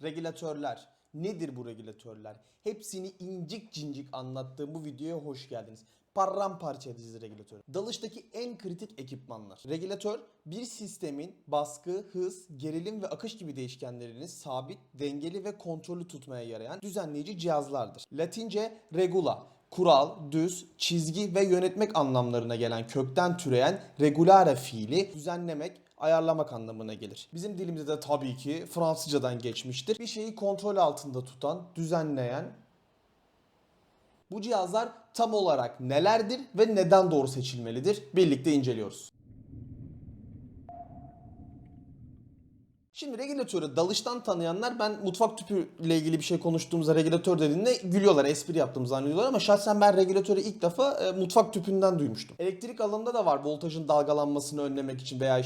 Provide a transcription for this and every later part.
Regülatörler. Nedir bu regülatörler? Hepsini incik cincik anlattığım bu videoya hoş geldiniz. Paramparça edeceğiz regülatörü. Dalıştaki en kritik ekipmanlar. Regülatör bir sistemin baskı, hız, gerilim ve akış gibi değişkenlerini sabit, dengeli ve kontrollü tutmaya yarayan düzenleyici cihazlardır. Latince regula, kural, düz, çizgi ve yönetmek anlamlarına gelen kökten türeyen regulare fiili düzenlemek, ayarlamak anlamına gelir. Bizim dilimizde de tabii ki Fransızcadan geçmiştir. Bir şeyi kontrol altında tutan, düzenleyen. Bu cihazlar tam olarak nelerdir ve neden doğru seçilmelidir? Birlikte inceliyoruz. Şimdi regülatörü dalıştan tanıyanlar, ben mutfak tüpü ile ilgili bir şey konuştuğumuzda regülatör dediğinde gülüyorlar, espri yaptığımı zannediyorlar ama şahsen ben regülatörü ilk defa mutfak tüpünden duymuştum. Elektrik alanında da var, voltajın dalgalanmasını önlemek için veya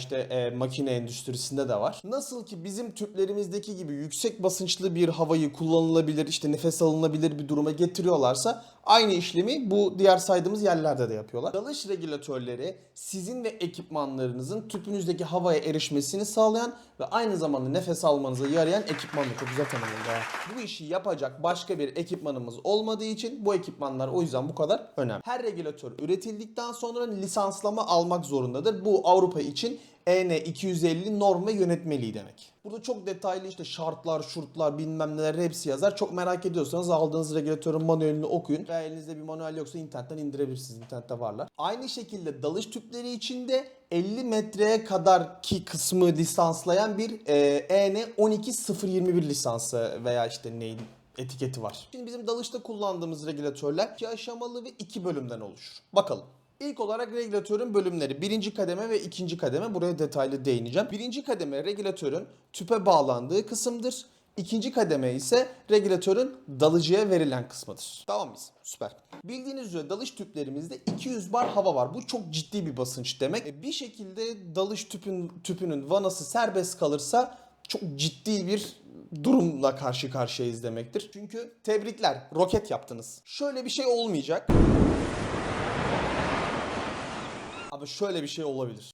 makine endüstrisinde de var. Nasıl ki bizim tüplerimizdeki gibi yüksek basınçlı bir havayı kullanılabilir, nefes alınabilir bir duruma getiriyorlarsa aynı işlemi bu diğer saydığımız yerlerde de yapıyorlar. Dalış regülatörleri sizin ve ekipmanlarınızın tüpünüzdeki havaya erişmesini sağlayan ve aynı zamanda nefes almanıza yarayan ekipmanlar. Çok güzel tanımladı ha. Bu işi yapacak başka bir ekipmanımız olmadığı için bu ekipmanlar o yüzden bu kadar önemli. Her regülatör üretildikten sonra lisanslama almak zorundadır. Bu Avrupa için EN 250 norm ve yönetmeliği demek. Burada çok detaylı şartlar, şurtlar, bilmem neler hepsi yazar. Çok merak ediyorsanız aldığınız regülatörün manuelini okuyun. Veya elinizde bir manuel yoksa internetten indirebilirsiniz. İnternette varlar. Aynı şekilde dalış tüpleri için de 50 metreye kadar ki kısmı lisanslayan bir EN 12021 lisansı veya neyin etiketi var. Şimdi bizim dalışta kullandığımız regülatörler 2 aşamalı ve 2 bölümden oluşur. Bakalım. İlk olarak regülatörün bölümleri. Birinci kademe ve ikinci kademe. Buraya detaylı değineceğim. Birinci kademe regülatörün tüpe bağlandığı kısımdır. İkinci kademe ise regülatörün dalıcıya verilen kısmıdır. Tamam mıyız? Süper. Bildiğiniz üzere dalış tüplerimizde 200 bar hava var. Bu çok ciddi bir basınç demek. Bir şekilde dalış tüpünün vanası serbest kalırsa çok ciddi bir durumla karşı karşıyayız demektir. Çünkü tebrikler, roket yaptınız. Şöyle bir şey olmayacak. Abi şöyle bir şey olabilir.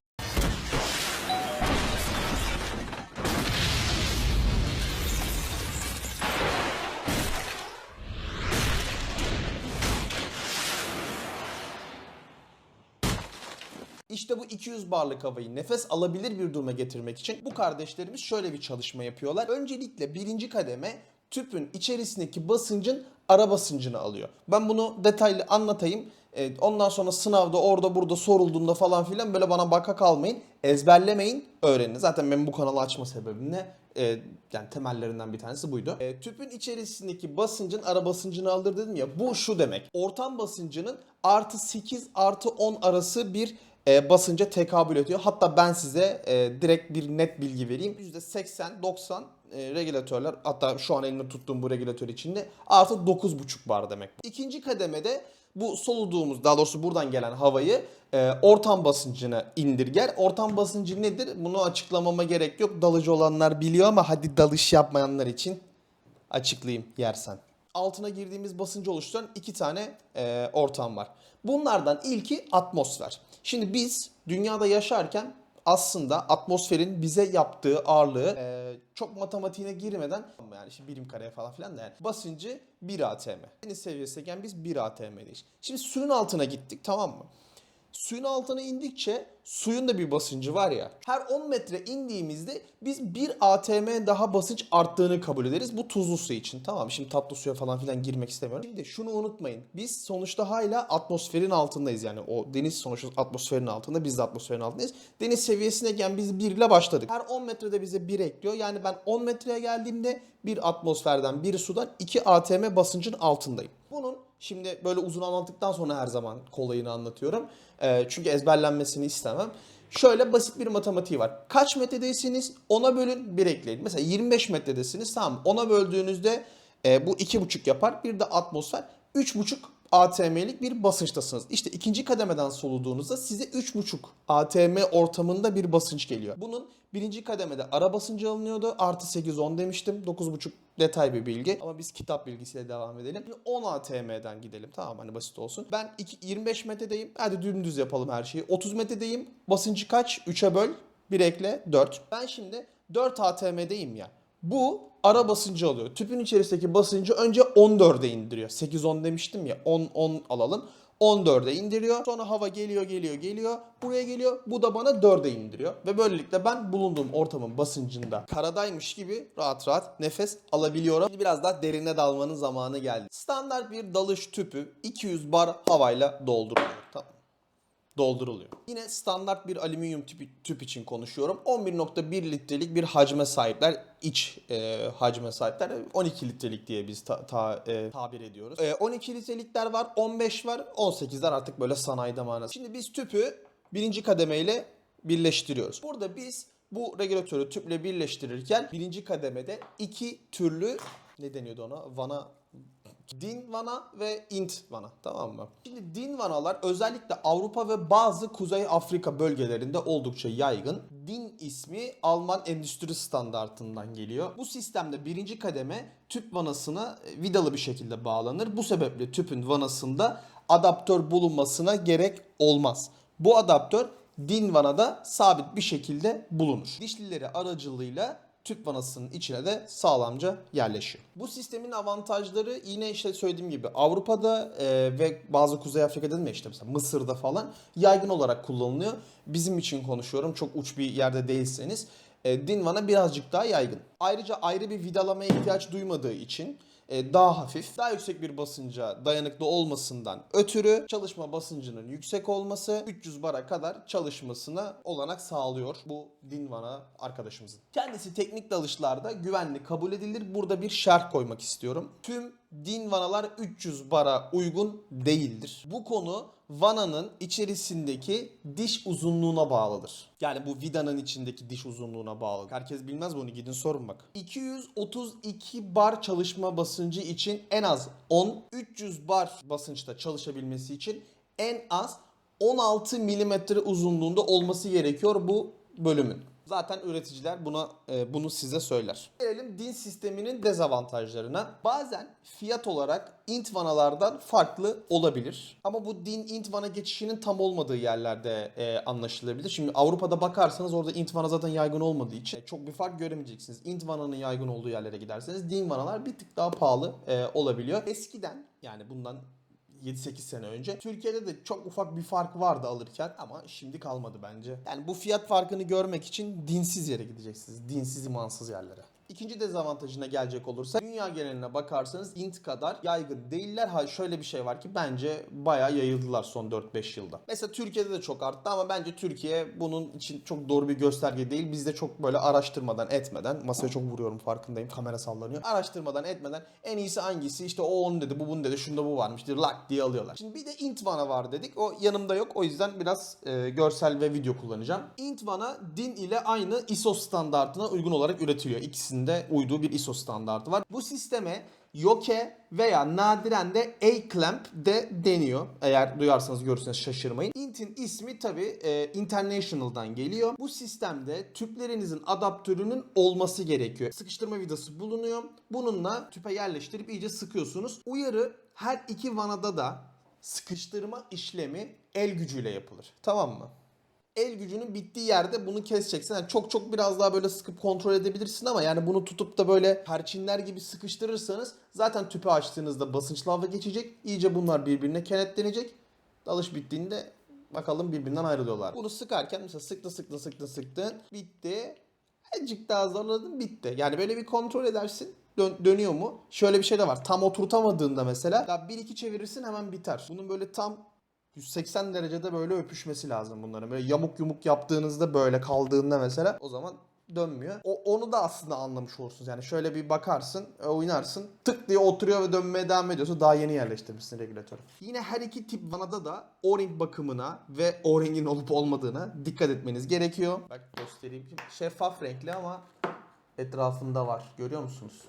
İşte bu 200 barlık havayı nefes alabilir bir duruma getirmek için bu kardeşlerimiz şöyle bir çalışma yapıyorlar. Öncelikle birinci kademe tüpün içerisindeki basıncın ara basıncını alıyor. Ben bunu detaylı anlatayım. Ondan sonra sınavda orada burada sorulduğunda falan filan böyle bana baka kalmayın. Ezberlemeyin, öğrenin. Zaten benim bu kanalı açma sebebim ne? Yani temellerinden bir tanesi buydu. Tüpün içerisindeki basıncın ara basıncını alır dedim ya. Bu şu demek. Ortam basıncının artı 8 artı 10 arası bir basınca tekabül ediyor. Hatta ben size direkt bir net bilgi vereyim. %80-90 regülatörler, hatta şu an elimde tuttuğum bu regülatör içinde artı 9,5 bar demek. İkinci kademede bu soluduğumuz, daha doğrusu buradan gelen havayı ortam basıncına indirger. Ortam basıncı nedir? Bunu açıklamama gerek yok. Dalıcı olanlar biliyor ama hadi dalış yapmayanlar için açıklayayım yersen. Altına girdiğimiz basıncı oluşturan 2 tane ortam var. Bunlardan ilki atmosfer. Şimdi biz dünyada yaşarken aslında atmosferin bize yaptığı ağırlığı çok matematiğine girmeden, yani birim kareye falan filan da, yani basıncı 1 atm. Deniz seviyesindeyken biz 1 atm'deyiz. Şimdi suyun altına gittik, tamam mı? Suyun altına indikçe suyun da bir basıncı var ya. Her 10 metre indiğimizde biz 1 atm daha basınç arttığını kabul ederiz. Bu tuzlu su için. Tamam, şimdi tatlı suya falan filan girmek istemiyorum. Şimdi şunu unutmayın. Biz sonuçta hala atmosferin altındayız. Yani o deniz sonuçta atmosferin altında. Biz de atmosferin altındayız. Deniz seviyesindeyken biz 1 ile başladık. Her 10 metrede bize 1 ekliyor. Yani ben 10 metreye geldiğimde bir atmosferden, bir sudan 2 atm basıncın altındayım. Bunun şimdi böyle uzun anlattıktan sonra her zaman kolayını anlatıyorum. Çünkü ezberlenmesini istemem. Şöyle basit bir matematiği var. Kaç metredeysiniz? 10'a bölün, 1 ekleyin. Mesela 25 metredesiniz. Tamam, 10'a böldüğünüzde bu 2,5 yapar. Bir de atmosfer 3,5 atm'lik bir basınçtasınız. İşte ikinci kademeden soluduğunuzda size 3,5 atm ortamında bir basınç geliyor. Bunun birinci kademede ara basıncı alınıyordu. Artı 8-10 demiştim. 9,5 detay bir bilgi. Ama biz kitap bilgisiyle devam edelim. Şimdi 10 atm'den gidelim. Tamam, hani basit olsun. Ben 25 metredeyim. Hadi dümdüz yapalım her şeyi. 30 metredeyim. Basıncı kaç? 3'e böl. 1 ekle 4. Ben şimdi 4 atm'deyim ya. Bu ara basıncı alıyor. Tüpün içerisindeki basıncı önce 14'e indiriyor. 8-10 demiştim ya, 10-10 alalım. 14'e indiriyor. Sonra hava geliyor. Buraya geliyor. Bu da bana 4'e indiriyor. Ve böylelikle ben bulunduğum ortamın basıncında karadaymış gibi rahat rahat nefes alabiliyorum. Şimdi biraz daha derine dalmanın zamanı geldi. Standart bir dalış tüpü 200 bar havayla dolduruluyor. Tamam. Dolduruluyor. Yine standart bir alüminyum tüp için konuşuyorum. 11,1 litrelik bir hacme sahipler. İç hacme sahipler. 12 litrelik diye biz tabir ediyoruz. 12 litrelikler var, 15 var, 18'ler artık böyle sanayide manası. Şimdi biz tüpü birinci kademeyle birleştiriyoruz. Burada biz bu regülatörü tüple birleştirirken birinci kademede iki türlü ne deniyordu ona? DIN vana ve INT vana, tamam mı? Şimdi DIN vanalar özellikle Avrupa ve bazı Kuzey Afrika bölgelerinde oldukça yaygın. DIN ismi Alman endüstri standartından geliyor. Bu sistemde birinci kademe tüp vanasına vidalı bir şekilde bağlanır. Bu sebeple tüpün vanasında adaptör bulunmasına gerek olmaz. Bu adaptör DIN vanada sabit bir şekilde bulunur. Dişlileri aracılığıyla tüp vanasının içine de sağlamca yerleşiyor. Bu sistemin avantajları yine işte söylediğim gibi Avrupa'da ve bazı Kuzey Afrika'da değil mi, işte mesela Mısır'da falan yaygın olarak kullanılıyor. Bizim için konuşuyorum, çok uç bir yerde değilseniz DIN vana birazcık daha yaygın. Ayrıca ayrı bir vidalamaya ihtiyaç duymadığı için daha hafif, daha yüksek bir basınca dayanıklı olmasından ötürü çalışma basıncının yüksek olması 300 bara kadar çalışmasına olanak sağlıyor bu DIN vana arkadaşımızın. Kendisi teknik dalışlarda güvenli kabul edilir. Burada bir şerh koymak istiyorum. Tüm DIN vanalar 300 bara uygun değildir. Bu konu vananın içerisindeki diş uzunluğuna bağlıdır. Yani bu vidanın içindeki diş uzunluğuna bağlı. Herkes bilmez bunu, gidin sorun bak. 232 bar çalışma basıncı için en az 10, 300 bar basınçta çalışabilmesi için en az 16 milimetre uzunluğunda olması gerekiyor bu bölümün. Zaten üreticiler bunu size söyler. Gelelim DIN sisteminin dezavantajlarına. Bazen fiyat olarak INT vanalardan farklı olabilir. Ama bu DIN INT vana geçişinin tam olmadığı yerlerde anlaşılabilir. Şimdi Avrupa'da bakarsanız orada INT vana zaten yaygın olmadığı için çok bir fark göremeyeceksiniz. INT vananın yaygın olduğu yerlere giderseniz DIN vanalar bir tık daha pahalı olabiliyor. Eskiden, yani bundan 7-8 sene önce Türkiye'de de çok ufak bir fark vardı alırken ama şimdi kalmadı bence. Yani bu fiyat farkını görmek için dinsiz yere gideceksiniz. Dinsiz, imansız yerlere. İkinci dezavantajına gelecek olursa dünya geneline bakarsanız INT kadar yaygın değiller. Ha, şöyle bir şey var ki bence bayağı yayıldılar son 4-5 yılda. Mesela Türkiye'de de çok arttı ama bence Türkiye bunun için çok doğru bir gösterge değil. Biz de çok böyle araştırmadan etmeden, masaya çok vuruyorum farkındayım, kamera sallanıyor. Araştırmadan etmeden en iyisi hangisi, işte o onu dedi, bu bunu dedi, şunda bu varmış diye lak diye alıyorlar. Şimdi bir de INT vana var dedik. O yanımda yok. O yüzden biraz görsel ve video kullanacağım. INT vana DIN ile aynı ISO standartına uygun olarak üretiliyor. İkisinin de uyduğu bir ISO standartı var. Bu sisteme yoke veya nadiren de A-clamp de deniyor. Eğer duyarsanız görürseniz şaşırmayın. INT'in ismi tabi International'dan geliyor. Bu sistemde tüplerinizin adaptörünün olması gerekiyor. Sıkıştırma vidası bulunuyor. Bununla tüpe yerleştirip iyice sıkıyorsunuz. Uyarı, her iki vanada da sıkıştırma işlemi el gücüyle yapılır. Tamam mı? El gücünün bittiği yerde bunu keseceksin. Yani çok biraz daha böyle sıkıp kontrol edebilirsin ama yani bunu tutup da böyle perçinler gibi sıkıştırırsanız zaten tüpü açtığınızda basınçlı hava geçecek. İyice bunlar birbirine kenetlenecek. Dalış bittiğinde bakalım birbirinden ayrılıyorlar. Bunu sıkarken mesela sıktın. Bitti. Azıcık daha zorladın, bitti. Yani böyle bir kontrol edersin. Dönüyor mu? Şöyle bir şey de var. Tam oturtamadığında mesela daha 1-2 çevirirsin, hemen biter. Bunun böyle tam 180 derecede böyle öpüşmesi lazım bunların. Böyle yamuk yumuk yaptığınızda, böyle kaldığında mesela, o zaman dönmüyor. Onu da aslında anlamış olursunuz. Yani şöyle bir bakarsın, oynarsın, tık diye oturuyor ve dönmeye devam ediyorsa daha yeni yerleştirmişsin regülatörü. Yine her iki tip vanada da O-ring bakımına ve O-ring'in olup olmadığına dikkat etmeniz gerekiyor. Bak göstereyim. Şeffaf renkli ama etrafında var. Görüyor musunuz?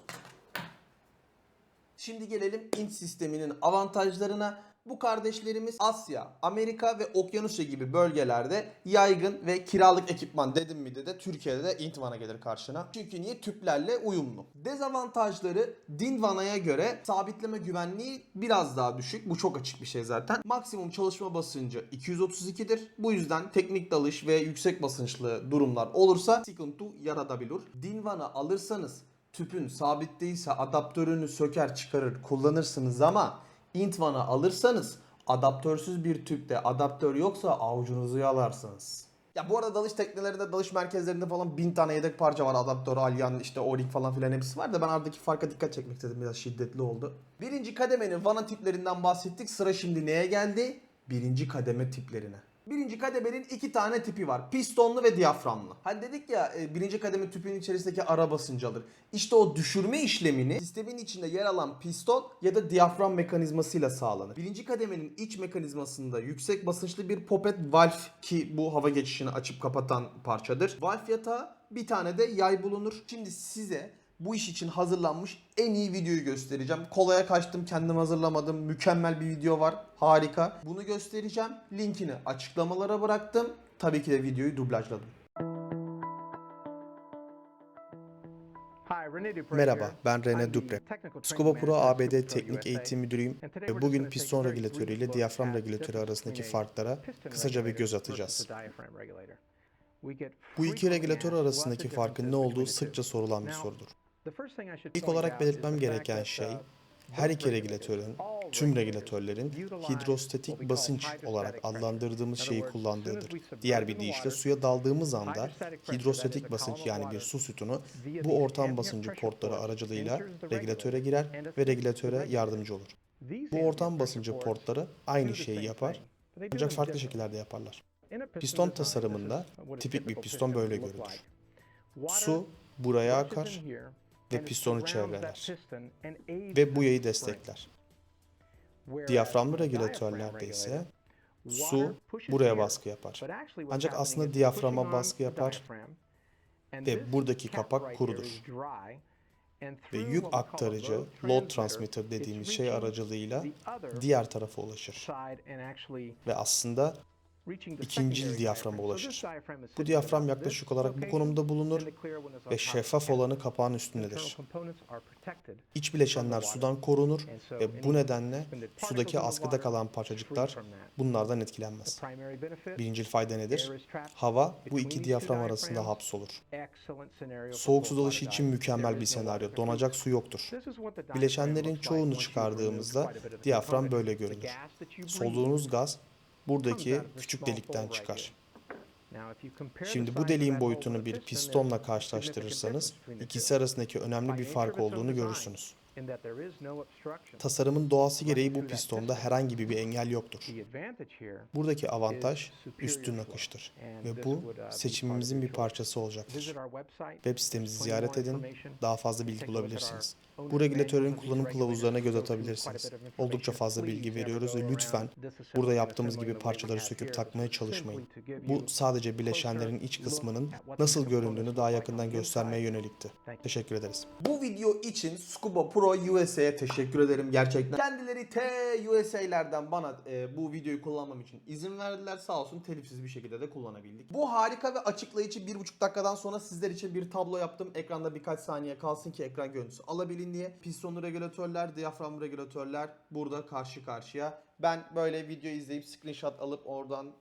Şimdi gelelim INT sisteminin avantajlarına. Bu kardeşlerimiz Asya, Amerika ve Okyanusya gibi bölgelerde yaygın ve kiralık ekipman dedim mi de Türkiye'de de INT vana gelir karşına. Çünkü niye? Tüplerle uyumlu. Dezavantajları DIN vanaya göre sabitleme güvenliği biraz daha düşük. Bu çok açık bir şey zaten. Maksimum çalışma basıncı 232'dir. Bu yüzden teknik dalış ve yüksek basınçlı durumlar olursa sıkıntı yaratabilir. DIN vana alırsanız tüpün sabit değilse adaptörünü söker çıkarır kullanırsınız ama Intvan'a alırsanız adaptörsüz bir tüpte adaptör yoksa avucunuzu yalarsınız. Ya bu arada dalış teknelerinde, dalış merkezlerinde falan 1000 tane yedek parça var. Adaptör, alyan, işte o-ring falan filan hepsi var da ben aradaki farka dikkat çekmek istedim. Biraz şiddetli oldu. Birinci kademenin vana tiplerinden bahsettik. Sıra şimdi neye geldi? Birinci kademe tiplerine. Birinci kademenin iki tane tipi var. Pistonlu ve diyaframlı. Hani dedik ya birinci kademe tüpün içerisindeki ara basıncı alır. İşte o düşürme işlemini sistemin içinde yer alan piston ya da diyafram mekanizmasıyla sağlanır. Birinci kademenin iç mekanizmasında yüksek basınçlı bir popet valve, ki bu hava geçişini açıp kapatan parçadır. Valve yatağı, bir tane de yay bulunur. Şimdi size bu iş için hazırlanmış en iyi videoyu göstereceğim. Kolaya kaçtım, kendim hazırlamadım. Mükemmel bir video var. Harika. Bunu göstereceğim. Linkini açıklamalara bıraktım. Tabii ki de videoyu dublajladım. Merhaba, ben Rene Dupré. Scuba Pro ABD Teknik Eğitim Müdürüyüm ve bugün piston regülatörü ile diyafram regülatörü arasındaki farklara kısaca bir göz atacağız. Bu iki regülatör arasındaki farkın ne olduğu sıkça sorulan bir sorudur. İlk olarak belirtmem gereken şey, her iki regülatörün, tüm regülatörlerin hidrostatik basınç olarak adlandırdığımız şeyi kullandığıdır. Diğer bir deyişle suya daldığımız anda hidrostatik basınç, yani bir su sütunu, bu ortam basıncı portları aracılığıyla regülatöre girer ve regülatöre yardımcı olur. Bu ortam basıncı portları aynı şeyi yapar ancak farklı şekillerde yaparlar. Piston tasarımında tipik bir piston böyle görülür. Su buraya akar ve pistonu çevreler ve bu yayı destekler. Diyaframlı regülatörlerde ise su buraya baskı yapar. Ancak aslında diyaframa baskı yapar ve buradaki kapak kurudur. Ve yük aktarıcı, load transmitter dediğimiz şey aracılığıyla diğer tarafa ulaşır. Ve aslında ikincil diyaframa ulaşır. Bu diyafram yaklaşık olarak bu konumda bulunur ve şeffaf olanı kapağın üstündedir. İç bileşenler sudan korunur ve bu nedenle sudaki askıda kalan parçacıklar bunlardan etkilenmez. Birincil fayda nedir? Hava bu iki diyafram arasında hapsolur. Soğuk su dalışı için mükemmel bir senaryo. Donacak su yoktur. Bileşenlerin çoğunu çıkardığımızda diyafram böyle görünür. Soluduğunuz gaz buradaki küçük delikten çıkar. Şimdi bu deliğin boyutunu bir pistonla karşılaştırırsanız ikisi arasındaki önemli bir fark olduğunu görürsünüz. Tasarımın doğası gereği bu pistonda herhangi bir engel yoktur. Buradaki avantaj üstün akıştır ve bu seçimimizin bir parçası olacaktır. Web sitemizi ziyaret edin, daha fazla bilgi bulabilirsiniz. Bu regülatörün kullanım kılavuzlarına göz atabilirsiniz. Oldukça fazla bilgi veriyoruz ve lütfen burada yaptığımız gibi parçaları söküp takmaya çalışmayın. Bu sadece bileşenlerin iç kısmının nasıl göründüğünü daha yakından göstermeye yönelikti. Teşekkür ederiz. Bu video için Scuba Pro USA'ya teşekkür ederim gerçekten. Kendileri USA'lerden bana bu videoyu kullanmam için izin verdiler. Sağ olsun, telifsiz bir şekilde de kullanabildik. Bu harika ve açıklayıcı 1,5 dakikadan sonra sizler için bir tablo yaptım. Ekranda birkaç saniye kalsın ki ekran görüntüsü alabilin diye. Pistonlu regülatörler, diyaframlı regülatörler burada karşı karşıya. Ben böyle video izleyip screenshot alıp oradan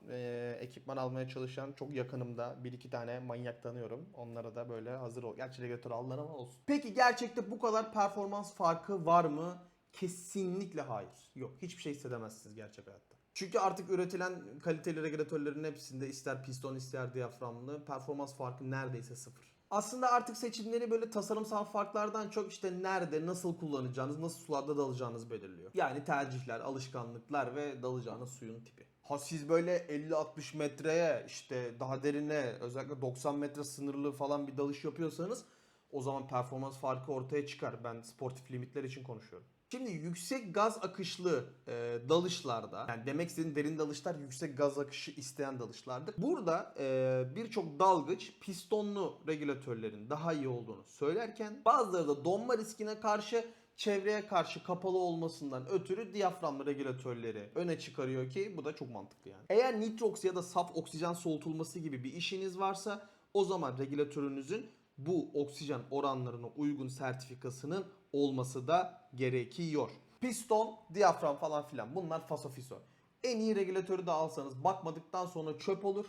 ekipman almaya çalışan çok yakınımda bir iki tane manyak tanıyorum. Onlara da böyle hazır ol. Gerçi regülatör aldılar ama olsun. Peki gerçekte bu kadar performans farkı var mı? Kesinlikle hayır. Yok. Hiçbir şey hissedemezsiniz gerçek hayatta. Çünkü artık üretilen kaliteli regülatörlerin hepsinde ister piston ister diyaframlı performans farkı neredeyse sıfır. Aslında artık seçimleri böyle tasarımsal farklardan çok işte nerede, nasıl kullanacağınız, nasıl sularda dalacağınız belirliyor. Yani tercihler, alışkanlıklar ve dalacağınız suyun tipi. Ha siz böyle 50-60 metreye, işte daha derine, özellikle 90 metre sınırlı falan bir dalış yapıyorsanız o zaman performans farkı ortaya çıkar. Ben sportif limitler için konuşuyorum. Şimdi yüksek gaz akışlı dalışlarda, yani demek istediğim derin dalışlar yüksek gaz akışı isteyen dalışlardır. Burada birçok dalgıç pistonlu regülatörlerin daha iyi olduğunu söylerken bazıları da donma riskine karşı, çevreye karşı kapalı olmasından ötürü diyaframlı regülatörleri öne çıkarıyor ki bu da çok mantıklı yani. Eğer nitrox ya da saf oksijen soğutulması gibi bir işiniz varsa o zaman regülatörünüzün bu oksijen oranlarına uygun sertifikasının olması da gerekiyor. Piston, diyafram falan filan bunlar fasofiso. En iyi regülatörü de alsanız bakmadıktan sonra çöp olur.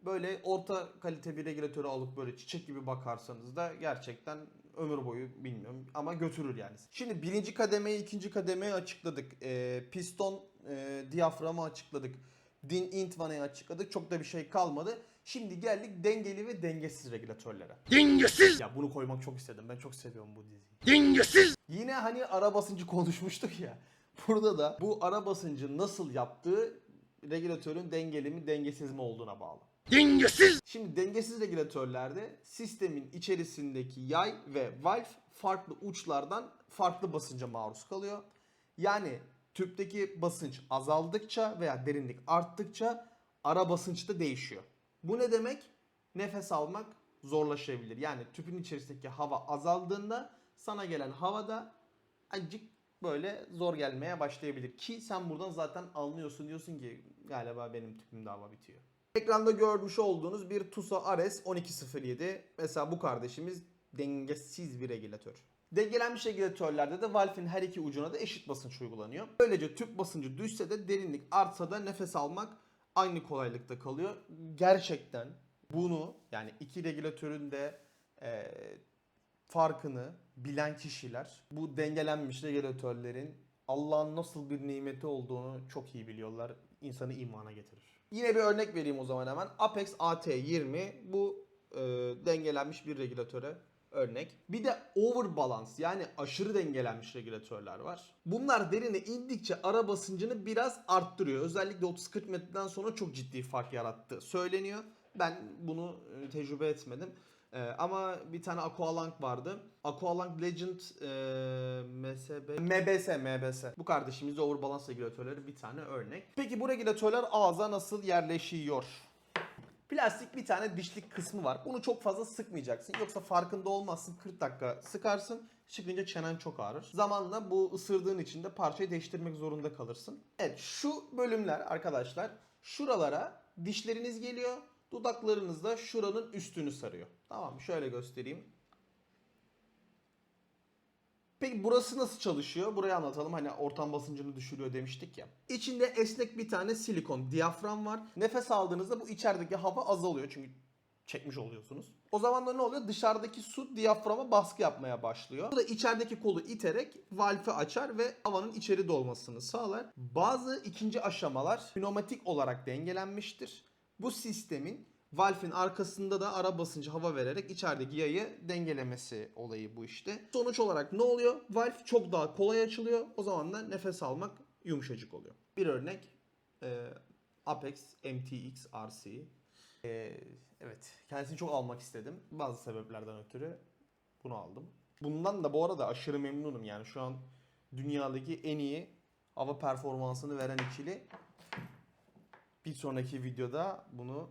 Böyle orta kalite bir regülatörü alıp böyle çiçek gibi bakarsanız da gerçekten ömür boyu bilmiyorum ama götürür yani. Şimdi birinci kademeyi, ikinci kademeyi açıkladık. Piston diyaframı açıkladık. Din int vanayı açıkladık. Çok da bir şey kalmadı. Şimdi geldik dengeli ve dengesiz regülatörlere. Dengesiz! Ya bunu koymak çok istedim. Ben çok seviyorum bu diziyi. Dengesiz! Yine hani ara basıncı konuşmuştuk ya. Burada da bu ara basıncı nasıl yaptığı regülatörün dengeli mi dengesiz mi olduğuna bağlı. Dengesiz! Şimdi dengesiz regülatörlerde sistemin içerisindeki yay ve valve farklı uçlardan farklı basınca maruz kalıyor. Yani tüpteki basınç azaldıkça veya derinlik arttıkça ara basınç da değişiyor. Bu ne demek? Nefes almak zorlaşabilir. Yani tüpün içerisindeki hava azaldığında sana gelen havada azıcık böyle zor gelmeye başlayabilir. Ki sen buradan zaten anlıyorsun, diyorsun ki galiba benim tüpümde hava bitiyor. Ekranda görmüş olduğunuz bir TUSA Ares 1207. Mesela bu kardeşimiz dengesiz bir regülatör. Dengelenmiş regülatörlerde de valfin her iki ucuna da eşit basınç uygulanıyor. Böylece tüp basıncı düşse de derinlik artsa da nefes almak aynı kolaylıkta kalıyor. Gerçekten bunu yani iki regülatörün de farkını bilen kişiler bu dengelenmiş regülatörlerin Allah'ın nasıl bir nimeti olduğunu çok iyi biliyorlar. İnsanı imana getirir. Yine bir örnek vereyim o zaman hemen. Apex AT20 bu dengelenmiş bir regülatöre örnek. Bir de overbalance yani aşırı dengelenmiş regülatörler var. Bunlar derine indikçe ara basıncını biraz arttırıyor. Özellikle 30-40 metreden sonra çok ciddi fark yarattığı söyleniyor. Ben bunu tecrübe etmedim. Ama bir tane Aqualung vardı. Aqualung Legend MBS. Bu kardeşimiz de overbalance regülatörleri bir tane örnek. Peki bu regülatörler ağza nasıl yerleşiyor? Plastik bir tane dişlik kısmı var. Bunu çok fazla sıkmayacaksın. Yoksa farkında olmazsın. 40 dakika sıkarsın. Çıkınca çenen çok ağrır. Zamanla bu ısırdığın için de parçayı değiştirmek zorunda kalırsın. Evet şu bölümler arkadaşlar şuralara dişleriniz geliyor. Dudaklarınız da şuranın üstünü sarıyor. Tamam mı? Şöyle göstereyim. Peki burası nasıl çalışıyor? Burayı anlatalım. Hani ortam basıncını düşürüyor demiştik ya. İçinde esnek bir tane silikon diyafram var. Nefes aldığınızda bu içerideki hava azalıyor. Çünkü çekmiş oluyorsunuz. O zaman da ne oluyor? Dışarıdaki su diyaframa baskı yapmaya başlıyor. Bu da içerideki kolu iterek valfi açar ve havanın içeri dolmasını sağlar. Bazı ikinci aşamalar pneumatik olarak dengelenmiştir. Bu sistemin valfin arkasında da ara basıncı hava vererek içerideki yayı dengelemesi olayı bu işte. Sonuç olarak ne oluyor? Valf çok daha kolay açılıyor. O zaman da nefes almak yumuşacık oluyor. Bir örnek Apex MTX RC. Evet, kendisini çok almak istedim. Bazı sebeplerden ötürü bunu aldım. Bundan da bu arada aşırı memnunum. Yani şu an dünyadaki en iyi hava performansını veren ikili. Bir sonraki videoda bunu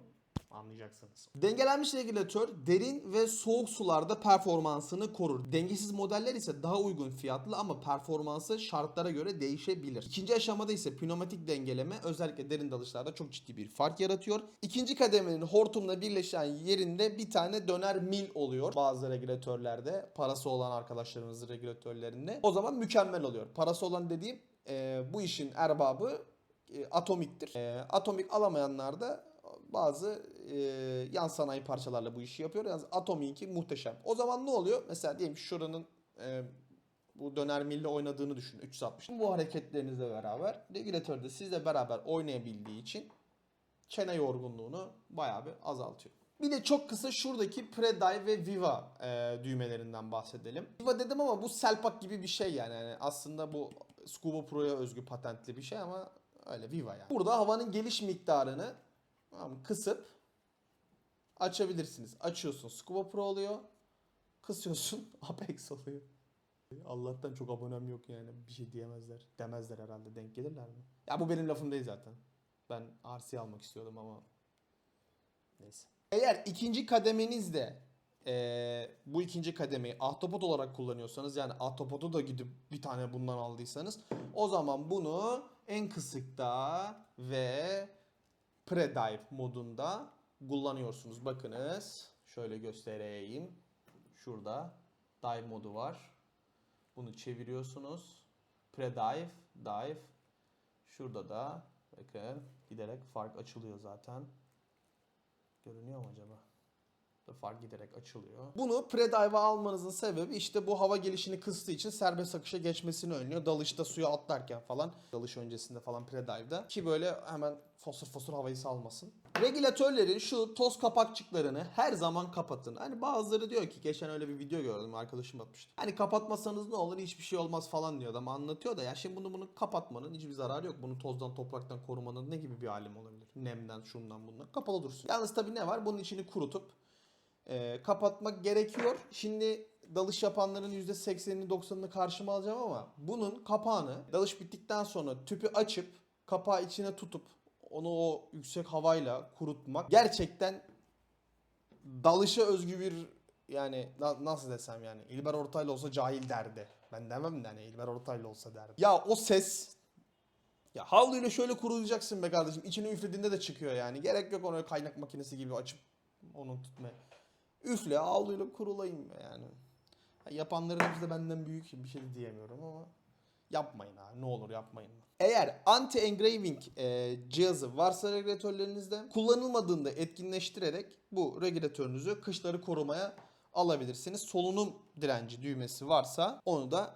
anlayacaksınız. Dengelenmiş regülatör derin ve soğuk sularda performansını korur. Dengesiz modeller ise daha uygun fiyatlı ama performansı şartlara göre değişebilir. İkinci aşamada ise pneumatik dengeleme özellikle derin dalışlarda çok ciddi bir fark yaratıyor. İkinci kademenin hortumla birleşen yerinde bir tane döner mil oluyor. Bazı regülatörlerde parası olan arkadaşlarımızın regülatörlerinde. O zaman mükemmel oluyor. Parası olan dediğim bu işin erbabı atomiktir. Atomik alamayanlar da bazı yan sanayi parçalarla bu işi yapıyor. Yani Atomik'i muhteşem. O zaman ne oluyor? Mesela diyelim şuranın bu döner milli oynadığını düşünün 360. Bu hareketlerinizle beraber regülatör de sizle beraber oynayabildiği için çene yorgunluğunu bayağı bir azaltıyor. Bir de çok kısa şuradaki Predive ve Viva düğmelerinden bahsedelim. Viva dedim ama bu Selpak gibi bir şey yani aslında bu Scuba Pro'ya özgü patentli bir şey ama öyle Viva yani. Burada havanın geliş miktarını kısıp açabilirsiniz. Açıyorsun Scuba Pro oluyor. Kısıyorsun Apex oluyor. Allah'tan çok abonem yok yani bir şey diyemezler. Demezler herhalde, denk gelirler mi? Ya bu benim lafım değil zaten. Ben RC almak istiyordum ama neyse. Eğer ikinci kademenizde bu ikinci kademeyi ahtapot olarak kullanıyorsanız yani ahtapotu da gidip bir tane bundan aldıysanız o zaman bunu en kısıkta ve pre-dive modunda kullanıyorsunuz. Bakınız şöyle göstereyim. Şurada dive modu var. Bunu çeviriyorsunuz. Pre-dive, dive. Şurada da bakın giderek fark açılıyor zaten. Görünüyor mu acaba? Far giderek açılıyor. Bunu pre-dive'a almanızın sebebi işte bu hava gelişini kıstığı için serbest akışa geçmesini önlüyor. Dalışta suya atlarken falan, dalış öncesinde falan pre-dive'da ki böyle hemen fosur fosur havayı salmasın. Regülatörlerin şu toz kapakçıklarını her zaman kapatın. Hani bazıları diyor ki, geçen öyle bir video gördüm, arkadaşım atmıştı. Hani kapatmasanız ne olur, hiçbir şey olmaz falan diyor adam, anlatıyor da ya şimdi bunu kapatmanın hiçbir zararı yok. Bunu tozdan topraktan korumanın ne gibi bir alim olabilir? Nemden şundan bundan kapalı dursun. Yalnız tabii ne var? Bunun içini kurutup kapatmak gerekiyor. Şimdi dalış yapanların %80'ini 90'ını karşıma alacağım ama bunun kapağını dalış bittikten sonra tüpü açıp kapağı içine tutup onu o yüksek havayla kurutmak gerçekten dalışa özgü bir, yani nasıl desem, yani İlber Ortaylı olsa cahil derdi. Ben demem de hani İlber Ortaylı olsa derdi. Ya o ses, ya havluyla şöyle kurulayacaksın be kardeşim. İçine üflediğinde de çıkıyor yani. Gerek yok onu kaynak makinesi gibi açıp onu tutmaya. Üfle havluyla kurulayım yani. Yapanların hepsi de benden büyük, bir şey de diyemiyorum ama yapmayın abi, ne olur yapmayın. Eğer anti-engraving cihazı varsa regülatörlerinizde, kullanılmadığında etkinleştirerek bu regülatörünüzü kışları korumaya alabilirsiniz. Solunum direnci düğmesi varsa onu da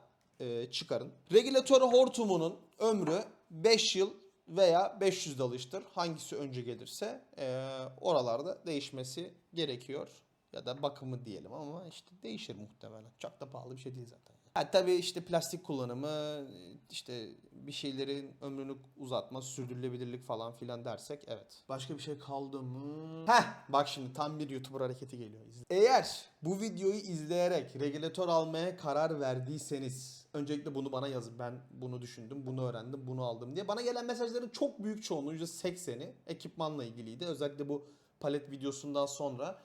çıkarın. Regülatör hortumunun ömrü 5 yıl veya 500 dalıştır. Hangisi önce gelirse oralarda değişmesi gerekiyor. Ya da bakımı diyelim ama işte değişir muhtemelen. Çok da pahalı bir şey değil zaten. Ha, tabii işte plastik kullanımı, işte bir şeylerin ömrünü uzatma, sürdürülebilirlik falan filan dersek evet. Başka bir şey kaldı mı? Heh, bak şimdi tam bir YouTuber hareketi geliyor. Eğer bu videoyu izleyerek regülatör almaya karar verdiyseniz, öncelikle bunu bana yazın. Ben bunu düşündüm, bunu öğrendim, bunu aldım diye. Bana gelen mesajların çok büyük çoğunluğu, %80'i ekipmanla ilgiliydi. Özellikle bu palet videosundan sonra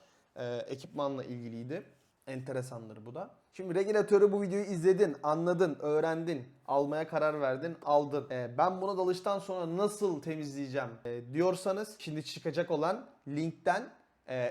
ekipmanla ilgiliydi. Enteresandır bu da. Şimdi regülatörü, bu videoyu izledin, anladın, öğrendin, almaya karar verdin, aldın. Ben bunu dalıştan sonra nasıl temizleyeceğim diyorsanız, şimdi çıkacak olan linkten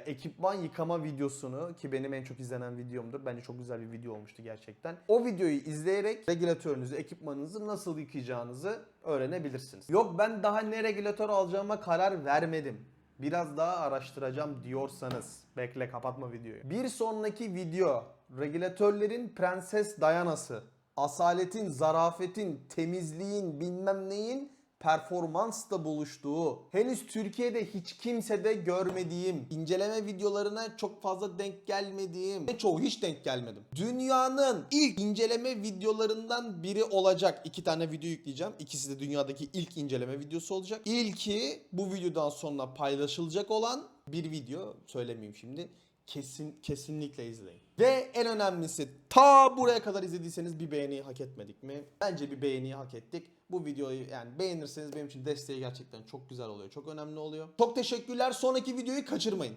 ekipman yıkama videosunu, ki benim en çok izlenen videomdur. Bence çok güzel bir video olmuştu gerçekten. O videoyu izleyerek regülatörünüzü, ekipmanınızı nasıl yıkayacağınızı öğrenebilirsiniz. Yok ben daha ne regülatör alacağıma karar vermedim, biraz daha araştıracağım diyorsanız, bekle, kapatma videoyu. Bir sonraki video regülatörlerin prenses Diana'sı, asaletin, zarafetin, temizliğin, bilmem neyin performansla buluştuğu, henüz Türkiye'de hiç kimsede görmediğim, inceleme videolarına çok fazla denk gelmediğim, ve çoğu hiç denk gelmedim, dünyanın ilk inceleme videolarından biri olacak. 2 tane video yükleyeceğim. İkisi de dünyadaki ilk inceleme videosu olacak. İlki bu videodan sonra paylaşılacak olan bir video. Söylemeyeyim şimdi. Kesinlikle izleyin. Ve en önemlisi, ta buraya kadar izlediyseniz bir beğeni hak etmedik mi? Bence bir beğeniyi hak ettik. Bu videoyu yani beğenirseniz benim için desteği gerçekten çok güzel oluyor. Çok önemli oluyor. Çok teşekkürler. Sonraki videoyu kaçırmayın.